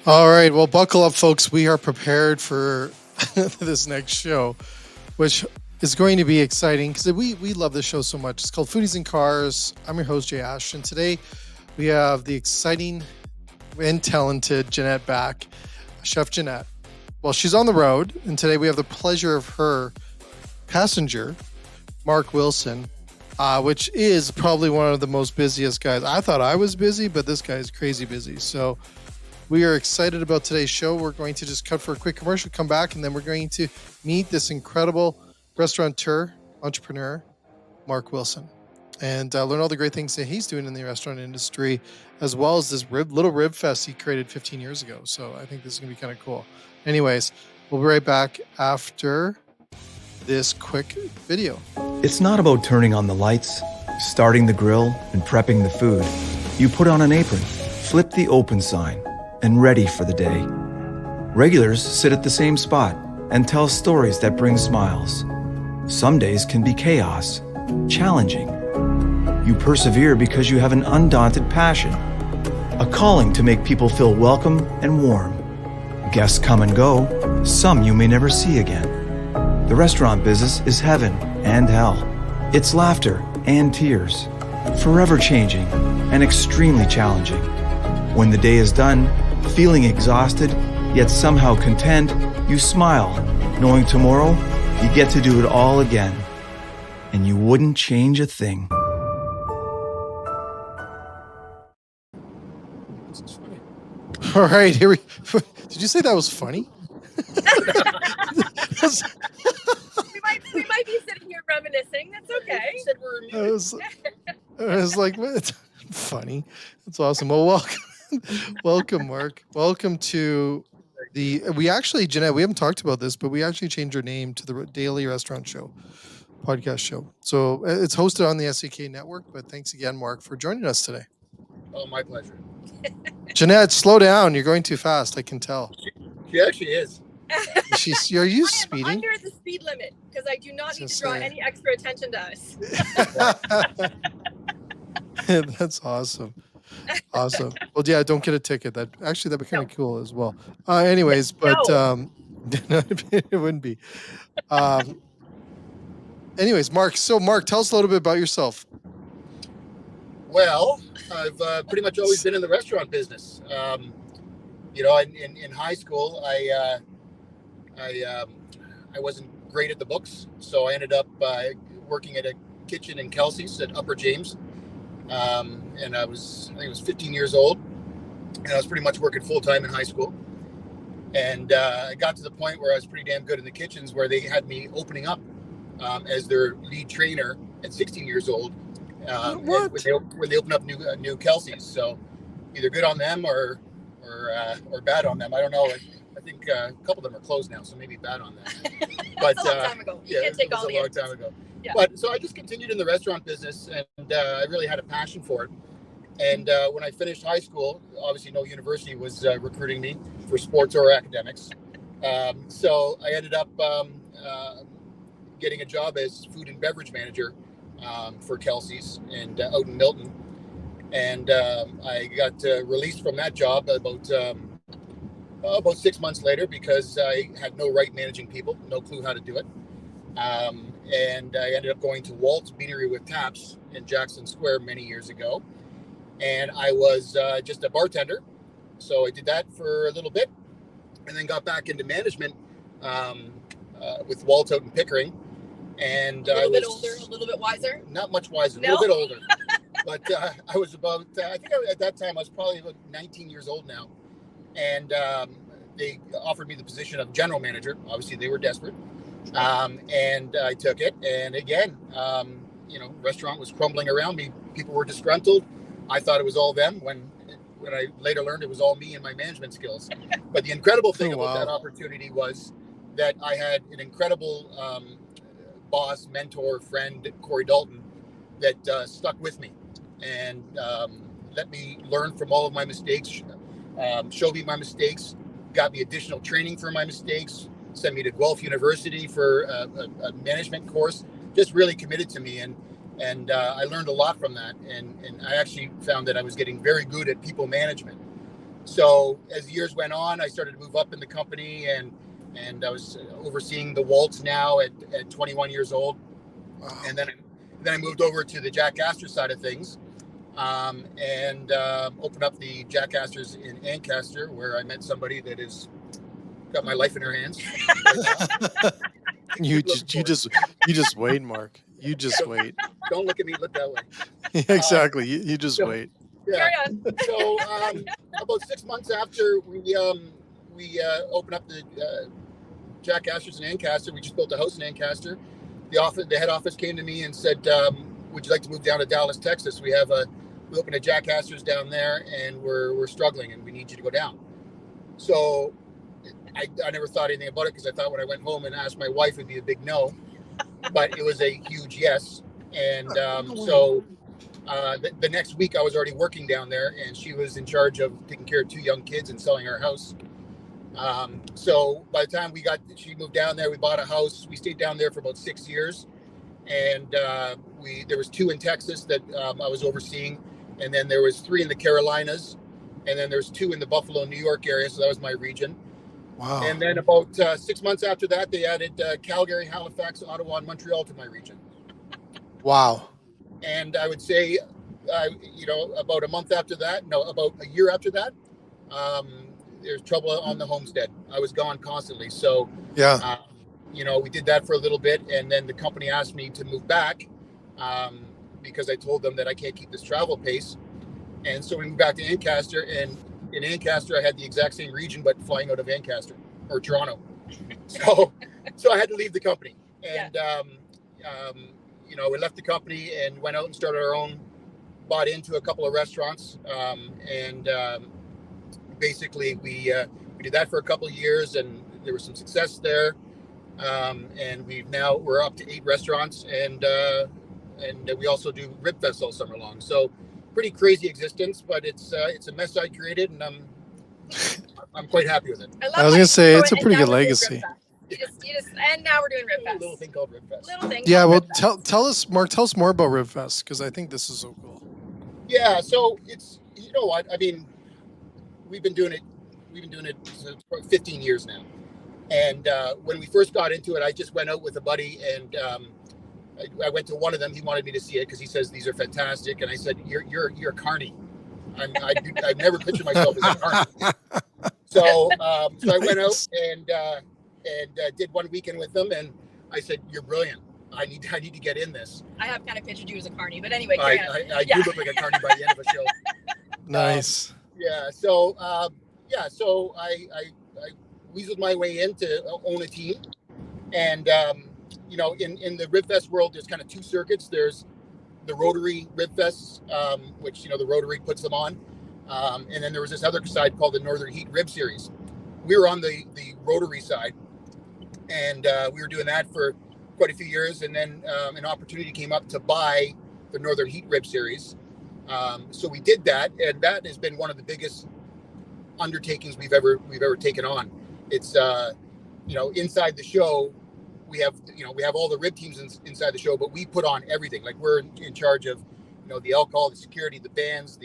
All right. Well, buckle up, folks. We are prepared for this next show, which is going to be exciting because we love this show so much. It's called Foodies and Cars. I'm your host, Jay Ash. And today we have the exciting and talented Jeannette back, Chef Jeannette. Well, she's on the road. And today we have the pleasure of her passenger, Mark Wilson, which is probably one of the most busiest guys. I thought I was busy, but this guy is crazy busy. So we are excited about today's show. We're going to just cut for a quick commercial, come back, and then we're going to meet this incredible restaurateur, entrepreneur, Mark Wilson, and learn all the great things that he's doing in the restaurant industry, as well as this little rib fest he created 15 years ago. So I think this is going to be kind of cool. Anyways, we'll be right back after this quick video. It's not about turning on the lights, starting the grill, and prepping the food. You put on an apron, flip the open sign, and ready for the day. Regulars sit at the same spot and tell stories that bring smiles. Some days can be chaos, challenging. You persevere because you have an undaunted passion, a calling to make people feel welcome and warm. Guests come and go, some you may never see again. The restaurant business is heaven and hell. It's laughter and tears, forever changing and extremely challenging. When the day is done, feeling exhausted, yet somehow content, you smile, knowing tomorrow you get to do it all again. And you wouldn't change a thing. All right, here we. Did you say that was funny? we might be sitting here reminiscing. That's okay. You said we're I was like, it's funny. That's awesome. Well, welcome, Mark. Welcome to Jeannette, we haven't talked about this, but we actually changed our name to the Daily Restaurant Show podcast show. So it's hosted on the SEK network, but thanks again, Mark, for joining us today. Oh, my pleasure. Jeannette, slow down. You're going too fast. I can tell. She actually is. Are you speeding? Under the speed limit because I do not need to draw any extra attention to us. That's awesome. Awesome. Well, yeah, don't get a ticket. That'd be kind of cool as well. Anyways, but it wouldn't be. Anyways, Mark. So, Mark, tell us a little bit about yourself. Well, I've pretty much always been in the restaurant business. In high school, I wasn't great at the books, so I ended up working at a kitchen in Kelsey's at Upper James. And I think I was 15 years old, and I was pretty much working full time in high school. And I got to the point where I was pretty damn good in the kitchens, where they had me opening up as their lead trainer at 16 years old. When they open up new Kelsey's, so either good on them or bad on them. I don't know. I think a couple of them are closed now, so maybe bad on them. But That's a long time ago. You can't take all the long time ago. Yeah. But so I just continued in the restaurant business, and I really had a passion for it. And when I finished high school, obviously no university was recruiting me for sports or academics. So I ended up getting a job as food and beverage manager for Kelsey's and out in Milton. And I got released from that job about 6 months later because I had no right managing people, no clue how to do it. And I ended up going to Walt's Beanery with Taps in Jackson Square many years ago. And I was just a bartender. So I did that for a little bit and then got back into management with Walt's out in Pickering. And a little bit older, a little bit wiser? Not much wiser, No? a little bit older. But I was about, at that time, I was probably about 19 years old now. And they offered me the position of general manager. Obviously, they were desperate. And I took it. And again, restaurant was crumbling around me. People were disgruntled. I thought it was all them when I later learned it was all me and my management skills. But the incredible thing about that opportunity was that I had an incredible boss, mentor, friend, Corey Dalton, that stuck with me and let me learn from all of my mistakes, showed me my mistakes, got me additional training for my mistakes, sent me to Guelph University for a management course, just really committed to me. And I learned a lot from that. And I actually found that I was getting very good at people management. So as years went on, I started to move up in the company, and I was overseeing the Waltz now at 21 years old. Wow. And then I moved over to the Jack Astor side of things, and opened up the Jack Astors in Ancaster, where I met somebody that has got my life in her hands. You just wait, Mark. You just wait. Don't look at me, look that way. Exactly. You just wait. Yeah. Carry on. So about 6 months after we opened up the Jack Astor's in Ancaster, we just built a house in Ancaster. The head office came to me and said, "Would you like to move down to Dallas, Texas? We opened a Jack Astor's down there, and we're struggling, and we need you to go down." So I never thought anything about it, because I thought when I went home and asked my wife, it'd be a big no, but it was a huge yes. And so the next week I was already working down there, and she was in charge of taking care of 2 young kids and selling our house. So by the time she moved down there, we bought a house. We stayed down there for about 6 years, and there was 2 in Texas that I was overseeing, and then there was 3 in the Carolinas, and then there's 2 in the Buffalo, New York area. So that was my region. Wow. And then about 6 months after that, they added Calgary, Halifax, Ottawa, and Montreal to my region. Wow. And I would say, about about a year after that, there's trouble on the homestead. I was gone constantly. So, Yeah. We did that for a little bit. And then the company asked me to move back, because I told them that I can't keep this travel pace. And so we moved back to Ancaster. And in Ancaster, I had the exact same region, but flying out of Ancaster or Toronto. So I had to leave the company. And, we left the company and went out and started our own, bought into a couple of restaurants. Basically we did that for a couple of years, and there was some success there. And we're up to 8 restaurants, and we also do Rib Fest all summer long. So pretty crazy existence, but it's a mess I created, and I'm quite happy with it. I was gonna say, it's a pretty good legacy. And now we're doing Rib A Fest. little thing called Rib Fest. Little thing. Yeah. called Well, Rib Fest. tell us, Mark. Tell us more about Rib Fest, because I think this is so cool. Yeah. So it's, what I mean, we've been doing it for 15 years now. And when we first got into it, I just went out with a buddy, and I went to one of them. He wanted me to see it because he says these are fantastic. And I said, "You're a carny." I've never pictured myself as a carny. So I went out and did one weekend with them, and I said, "You're brilliant. I need to get in this." I have kind of pictured you as a carny, but anyway. I do look like a carny by the end of the show. Nice. Yeah. So so I weaseled my way in to own a team, and in the Rib Fest world, there's kind of 2 circuits. There's the Rotary Rib Fests, which the Rotary puts them on, and then there was this other side called the Northern Heat Rib Series. We were on the Rotary side, and we were doing that for quite a few years, and then an opportunity came up to buy the Northern Heat Rib Series. So we did that, and that has been one of the biggest undertakings we've ever taken on. It's inside the show, we have all the rib teams inside the show, but we put on everything. Like, we're in charge of the alcohol, the security, the bands,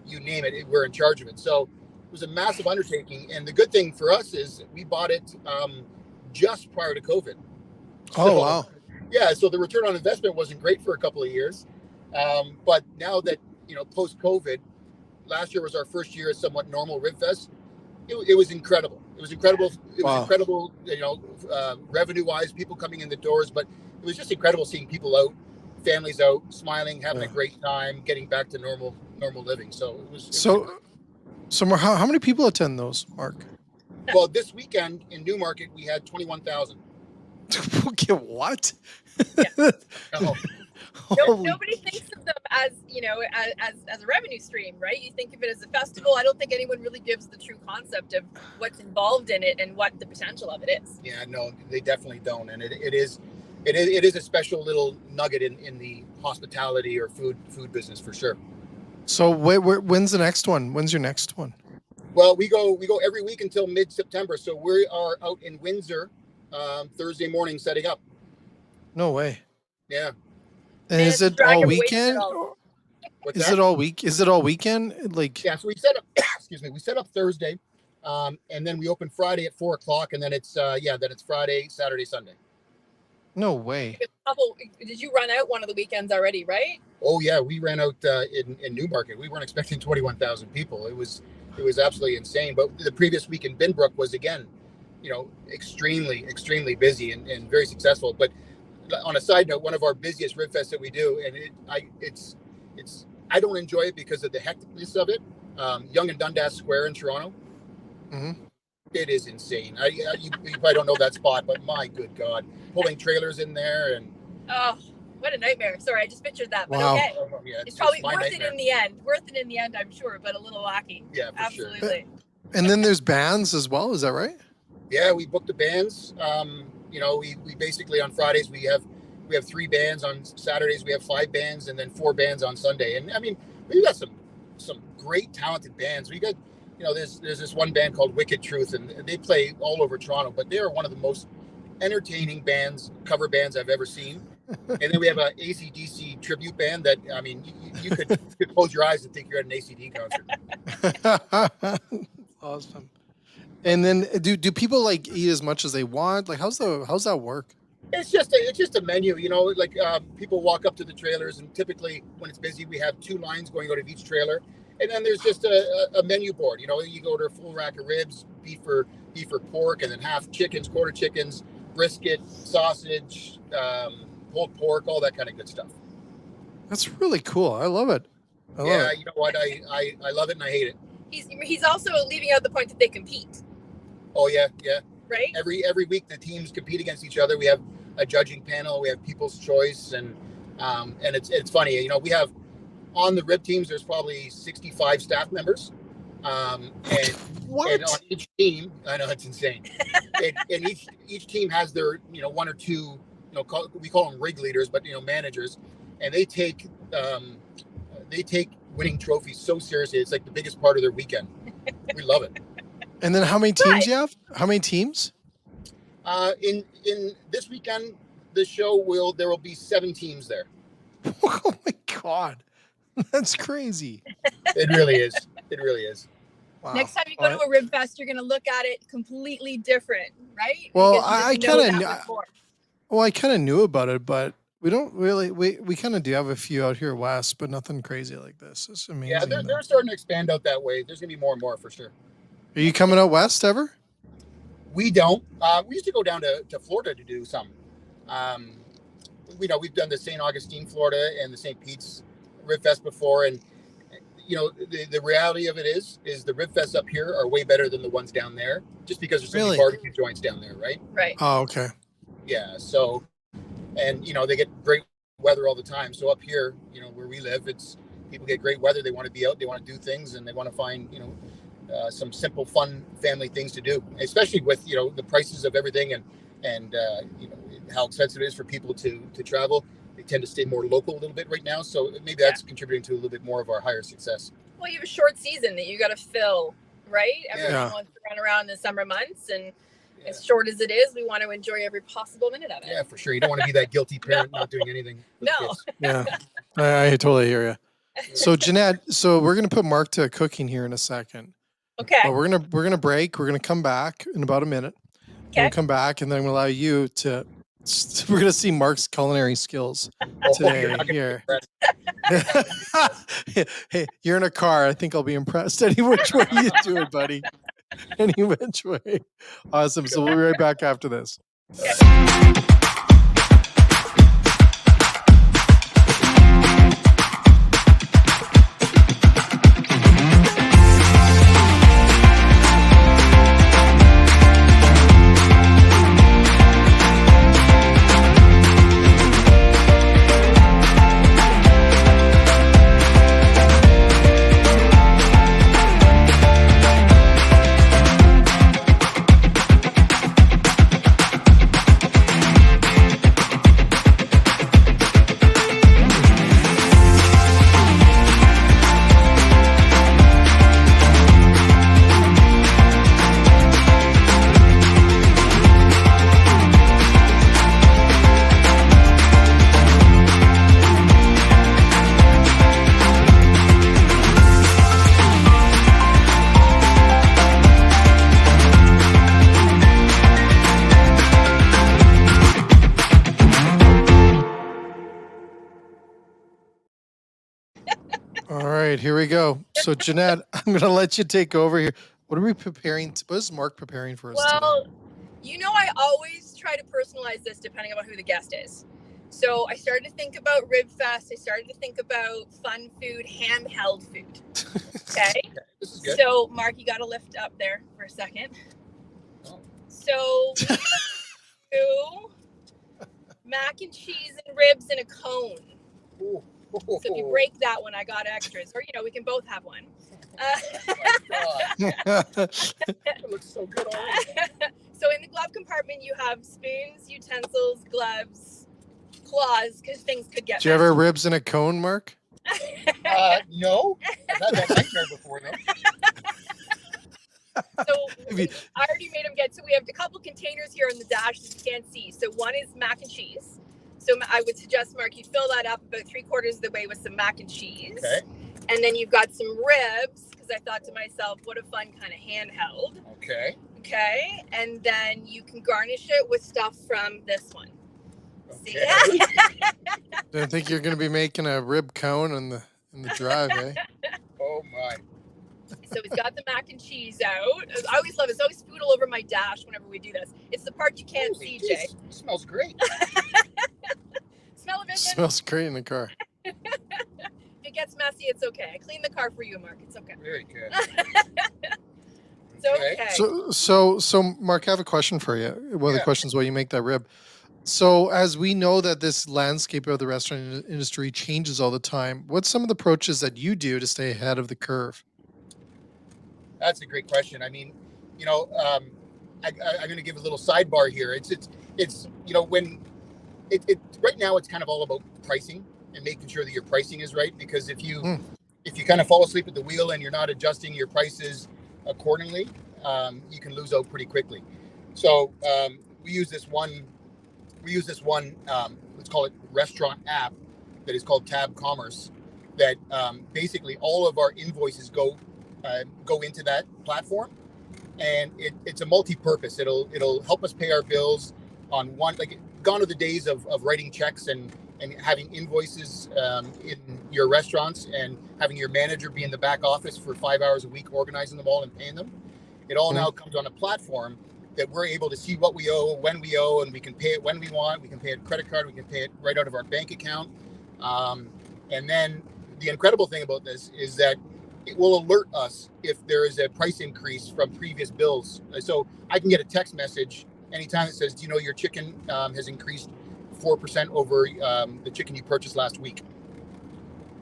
you name it, we're in charge of it. So it was a massive undertaking, and the good thing for us is we bought it just prior to COVID. Oh, wow. Yeah, so the return on investment wasn't great for a couple of years, but now that post COVID, last year was our first year at somewhat normal Rib Fest. It was incredible. It was incredible. It was incredible, revenue-wise, people coming in the doors. But it was just incredible seeing people out, families out, smiling, having a great time, getting back to normal living. So it was. So how many people attend those, Mark? Well, this weekend in Newmarket, we had 21,000. Okay, what? Nobody thinks of them as as a revenue stream, right? You think of it as a festival. I don't think anyone really gives the true concept of what's involved in it and what the potential of it is. Yeah, no, they definitely don't, and it is a special little nugget in the hospitality or food business for sure. So when's the next one? When's your next one? Well, we go every week until mid-September. So we are out in Windsor Thursday morning setting up. No way. Yeah. And is it all weekend? What's Is that? it all week? Is it all weekend? Like, Yeah, so we set up. Excuse me. We set up Thursday, and then we open Friday at 4 o'clock, and then it's Friday, Saturday, Sunday. no way. Did you run out one of the weekends already, right? Oh yeah, we ran out in Newmarket. We weren't expecting 21,000 people. It was absolutely insane. But the previous week in Binbrook was again, extremely busy and very successful. But on a side note, one of our busiest rib fests that we do, and I don't enjoy it because of the hecticness of it. Yonge and Dundas Square in Toronto. Mm-hmm. It is insane. You probably don't know that spot, but my good God, pulling trailers in there and. Oh, what a nightmare! Sorry, I just pictured that. But Wow. okay, Yeah, it's probably worth nightmare. it in the end. Worth it in the end, I'm sure, but a little wacky. Yeah, for sure. Absolutely. And then there's bands as well. Is that right? Yeah, we booked the bands. We basically on Fridays we have 3 bands. On Saturdays we have 5 bands, and then 4 bands on Sunday. And I mean, we got some great talented bands. We got there's this one band called Wicked Truth, and they play all over Toronto. But they are one of the most entertaining cover bands I've ever seen. And then we have a AC/DC tribute band that I mean, you could close your eyes and think you're at an AC/DC concert. Awesome. And then do people like eat as much as they want? Like how's that work? It's just a menu, people walk up to the trailers, and typically when it's busy, we have 2 lines going out of each trailer, and then there's just a menu board. You go to a full rack of ribs, beef or pork, and then half chickens, quarter chickens, brisket, sausage, pulled pork, all that kind of good stuff. That's really cool. I love it. Yeah, you know what? I love it and I hate it. He's also leaving out the point that they compete. Oh yeah. Right. Every week the teams compete against each other. We have a judging panel. We have People's Choice, and it's funny. We have on the rib teams. There's probably 65 staff members, and on each team, I know it's insane. and each team has their 1 or 2 we call them rig leaders, but managers, and they take winning trophies so seriously. It's like the biggest part of their weekend. We love it. And then how many teams you have? How many teams? In this weekend, the show there will be 7 teams there. Oh my God, that's crazy. It really is. It really is. Wow. Next time you go to a rib fest, you're going to look at it completely different, right? Well, Because I you didn't know kind that of before. well, I kind of knew about it, but we don't really. We kind of do have a few out here west, but nothing crazy like this. It's amazing. Yeah, they're starting to expand out that way. There's going to be more and more for sure. Are you coming out west ever? We don't. We used to go down to Florida to do some. We've done the St. Augustine, Florida, and the St. Pete's Rib Fest before, and the reality of it is the Rib Fests up here are way better than the ones down there, just because there's so many barbecue joints down there, right? Right. Oh, okay. Yeah. So, and they get great weather all the time. So up here, where we live, people get great weather. They want to be out. They want to do things, and they want to find some simple, fun family things to do, especially with the prices of everything and how expensive it is for people to travel. They tend to stay more local a little bit right now, so maybe that's contributing to a little bit more of our higher success. Well, you have a short season that you got to fill, right? Everyone wants to run around in the summer months, and as short as it is, we want to enjoy every possible minute of it. Yeah, for sure. You don't want to be that guilty parent not doing anything. No. Yeah, I totally hear you. So Jeannette, we're gonna put Mark to cooking here in a second. Okay. But we're gonna break. We're gonna come back in about a minute. Okay. We'll come back, and then we'll allow you to. We're gonna see Mark's culinary skills today here. Hey, you're in a car. I think I'll be impressed any which way you do it, buddy. Any which way. Awesome. So we'll be right back after this. All right, here we go. So Jeanette, I'm going to let you take over here. What are we preparing? What is Mark preparing for us today? Well, I always try to personalize this depending on who the guest is. So I started to think about Rib Fest. I started to think about fun food, handheld food. Okay. This is good. So Mark, you got to lift up there for a second. Oh. So we do mac and cheese and ribs in a cone. Ooh. So if you break that one, I got extras. Or, we can both have one. It looks so good already. So in the glove compartment, you have spoons, utensils, gloves, claws, because things could get Do you ever ribs in a cone, Mark? No. I've had that nightmare before, though. So I already made them so we have a couple containers here in the dash that you can't see. So one is mac and cheese. So I would suggest, Mark, you fill that up about 3/4 of the way with some mac and cheese. Okay. And then you've got some ribs, because I thought to myself, what a fun kind of handheld. Okay. Okay. And then you can garnish it with stuff from this one. Okay. See? Don't think you're going to be making a rib cone in the drive, eh? Oh, my. So he's got the mac and cheese out. I always love it. It's always food all over my dash whenever we do this. It's the part you can't see, Jay. It smells great. Smell of it. Smells great in the car. If it gets messy, it's okay. I clean the car for you, Mark. It's okay. Very good. It's okay. So Mark, I have a question for you. One of the questions while you make that rib. So as we know that this landscape of the restaurant industry changes all the time, what's some of the approaches that you do to stay ahead of the curve? That's a great question. I mean, I'm going to give a little sidebar here. It's when right now it's kind of all about pricing and making sure that your pricing is right, because if you kind of fall asleep at the wheel and you're not adjusting your prices accordingly, you can lose out pretty quickly. So we use this one let's call it restaurant app that is called Tab Commerce, that basically all of our invoices go into that platform, and it's a multi-purpose. It'll help us pay our bills on one, like, gone are the days of writing checks and having invoices in your restaurants and having your manager be in the back office for 5 hours a week organizing them all and paying them. It all now comes on a platform that we're able to see what we owe, when we owe, and we can pay it when we want. We can pay it credit card, we can pay it right out of our bank account. And then the incredible thing about this is that it will alert us if there is a price increase from previous bills. So I can get a text message anytime that says, your chicken has increased 4% over the chicken you purchased last week.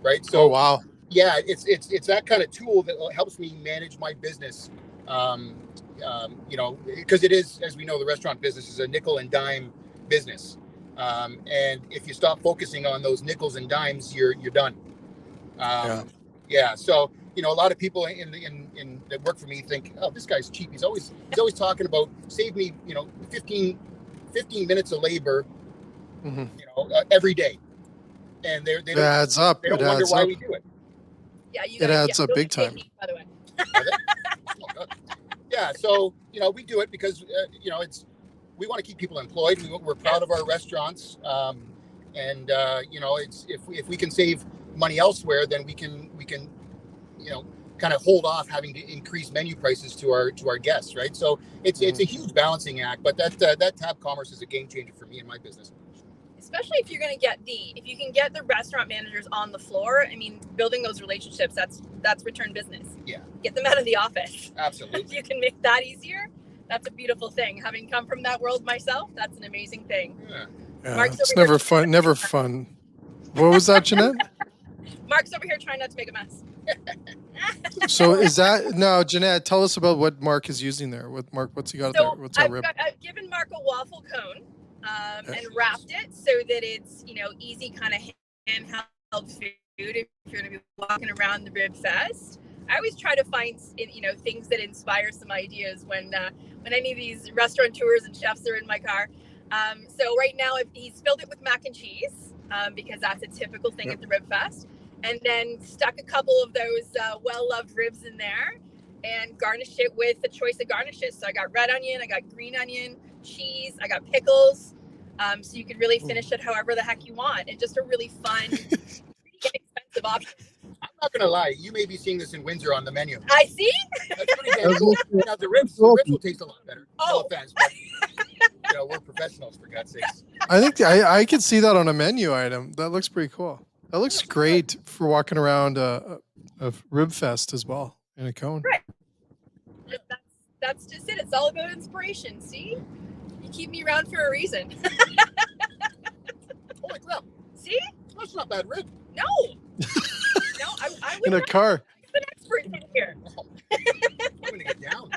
Right? So, wow. Yeah, it's that kind of tool that helps me manage my business. Because it is, as we know, the restaurant business is a nickel and dime business. And if you stop focusing on those nickels and dimes, you're done. So, a lot of people that work for me think, oh, this guy's cheap. He's always talking about save me, 15 minutes of labor, every day. And they don't, adds up. They don't wonder why we do it. Yeah, it adds up big time. By the way. Yeah, so we do it because we want to keep people employed. We're proud of our restaurants, and it's if we can save money elsewhere, then we can kind of hold off having to increase menu prices to our guests, right? So it's a huge balancing act, but that Tab Commerce is a game changer for me and my business. Especially if you're going to if you can get the restaurant managers on the floor. I mean, building those relationships, that's return business. Yeah. Get them out of the office. Absolutely. If you can make that easier, that's a beautiful thing. Having come from that world myself, that's an amazing thing. Yeah, it's never fun. Never fun. What was that, Jeanette? Mark's over here trying not to make a mess. So is that now, Jeanette? Tell us about what Mark is using there. What's he got there? What's our rib? I've given Mark a waffle cone. And wrapped it so that it's, easy kind of handheld food if you're going to be walking around the Rib Fest. I always try to find, things that inspire some ideas when any of these restaurateurs and chefs are in my car. So right now he's filled it with mac and cheese because that's a typical thing at the Rib Fest. And then stuck a couple of those well-loved ribs in there and garnished it with a choice of garnishes. So I got red onion, I got green onion, cheese, I got pickles, so you could really finish it however the heck you want, and just a really fun, pretty inexpensive option. not gonna lie, you may be seeing this in Windsor on the menu. I see. That's pretty damn cool. Now the ribs will taste a lot better. No offense, but we're professionals for God's sakes. I think I could see that on a menu item. That looks pretty cool. That looks great for walking around a rib fest as well in a cone. Right. That's just it. It's all about inspiration. See, you keep me around for a reason. Holy crap! See, that's not bad rib. No, no, I in a car. I'm an expert in here. I'm gonna get down.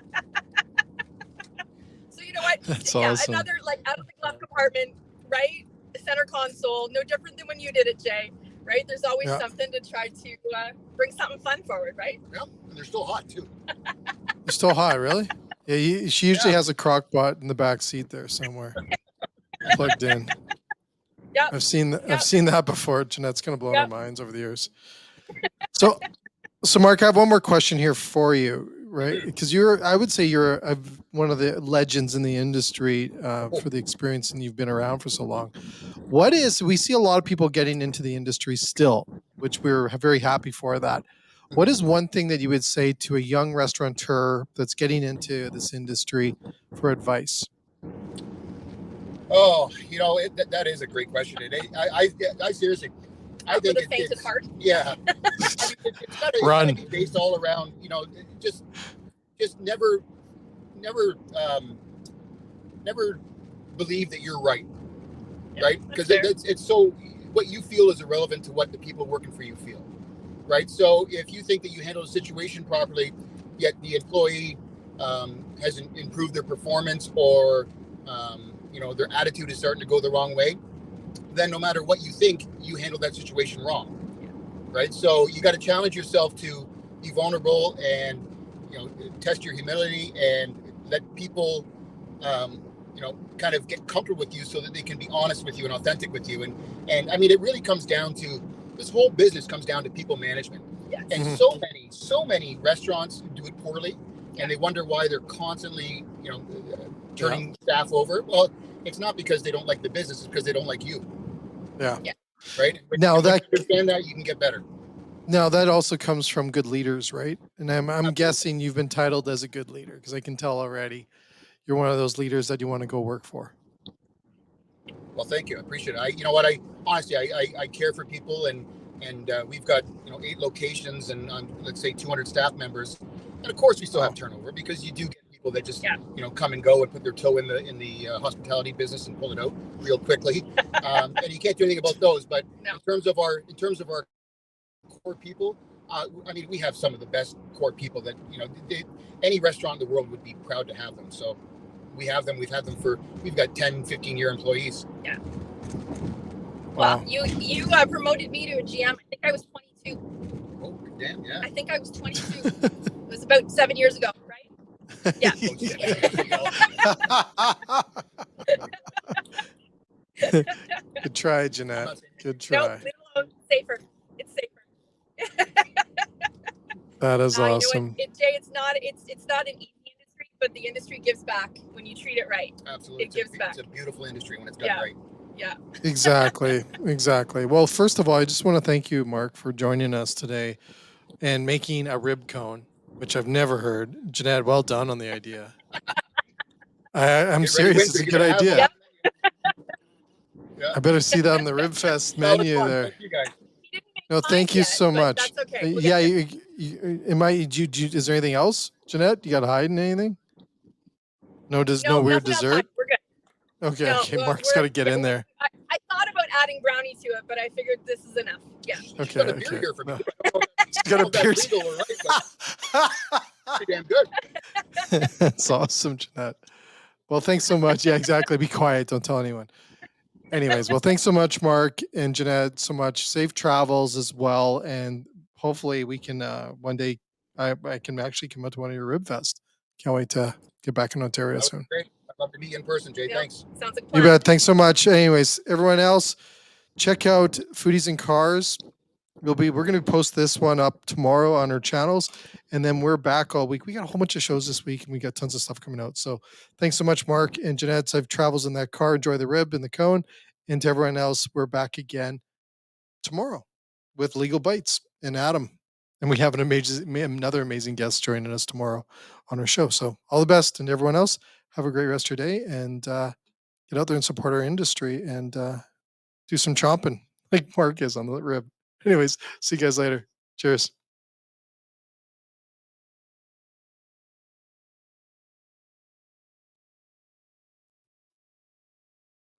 So you know what? That's awesome. Another out of the glove compartment, right? The center console, no different than when you did it, Jay. Right? There's always something to try to bring something fun forward, right? Yeah, and they're still hot too. They're still hot, really? Yeah, she usually has a crock pot in the back seat there somewhere, plugged in. Yeah, I've seen that before. Jeanette's gonna blow our minds over the years. So Mark, I have one more question here for you, right? Because I would say you're one of the legends in the industry for the experience, and you've been around for so long. We see a lot of people getting into the industry still, which we're very happy for that. What is one thing that you would say to a young restaurateur that's getting into this industry for advice? Oh, that is a great question. And I seriously, I think it's hard. Yeah. I mean, it's gotta be based all around, just never believe that you're right. Right? Because it's so, what you feel is irrelevant to what the people working for you feel. Right? So if you think that you handle a situation properly, yet the employee hasn't improved their performance, or their attitude is starting to go the wrong way, then no matter what you think, you handle that situation wrong. Right? So you got to challenge yourself to be vulnerable and test your humility and let people kind of get comfortable with you so that they can be honest with you and authentic with you. And I mean, it really comes down to, this whole business comes down to people management. Yes. And so many restaurants do it poorly, and they wonder why they're constantly, turning staff over. Well, it's not because they don't like the business, it's because they don't like you. Yeah. Right? But now that you understand that, you can get better. Now that also comes from good leaders, right? And I'm guessing you've been titled as a good leader, because I can tell already you're one of those leaders that you want to go work for. Well, thank you. I appreciate it. Honestly, I care for people, and we've got 8 locations and let's say 200 staff members, and of course we still have turnover, because you do get people that just come and go and put their toe in the hospitality business and pull it out real quickly, and you can't do anything about those. But in terms of our core people, I mean, we have some of the best core people that any restaurant in the world would be proud to have them. So we have them. We've got 10, 15-year employees. Yeah. Wow. Well, you promoted me to a GM. I think I was 22. Oh, damn, yeah. I think I was 22. It was about 7 years ago, right? Yeah. Good try, Jeanette. Good try. No, leave it alone. Safer. It's safer. That is awesome. Jay, it's not an easy industry, but the industry gives back when you treat it right. Absolutely. It gives back. It's a beautiful industry when it's done right. Yeah. Exactly. Well, first of all, I just want to thank you, Mark, for joining us today and making a rib cone, which I've never heard. Jeanette, well done on the idea. I'm serious. It's a good idea. I better see that on the Rib Fest menu there. Thank you guys. No, thank you so much. That's okay. Yeah, is there anything else, Jeanette? You got to hide in anything? No weird dessert? We're good. Okay, Mark's got to get in there. I thought about adding brownie to it, but I figured this is enough. Yeah. Okay. Got a beer here for me. She's got a beer. Pretty damn good. That's awesome, Jeanette. Well, thanks so much. Yeah, exactly. Be quiet. Don't tell anyone. Anyways, well, thanks so much, Mark and Jeanette. So much. Safe travels as well, and hopefully we can one day. I can actually come out to one of your Rib Fest. Can't wait to get back in Ontario soon. Great. I'd love to meet you in person, Jay. Thanks. Sounds like You bet. Thanks so much. Anyways, everyone else, check out Foodies and Cars. We're going to post this one up tomorrow on our channels, and then we're back all week. We got a whole bunch of shows this week, and we got tons of stuff coming out. So thanks so much, Mark and Jeanette. Safe travels in that car. Enjoy the rib and the cone. And to everyone else, we're back again tomorrow with Legal Bites and Adam. And we have another amazing guest joining us tomorrow on our show. So all the best, and everyone else, have a great rest of your day, and get out there and support our industry, and do some chomping like Mark is on the rib. Anyways, see you guys later. Cheers.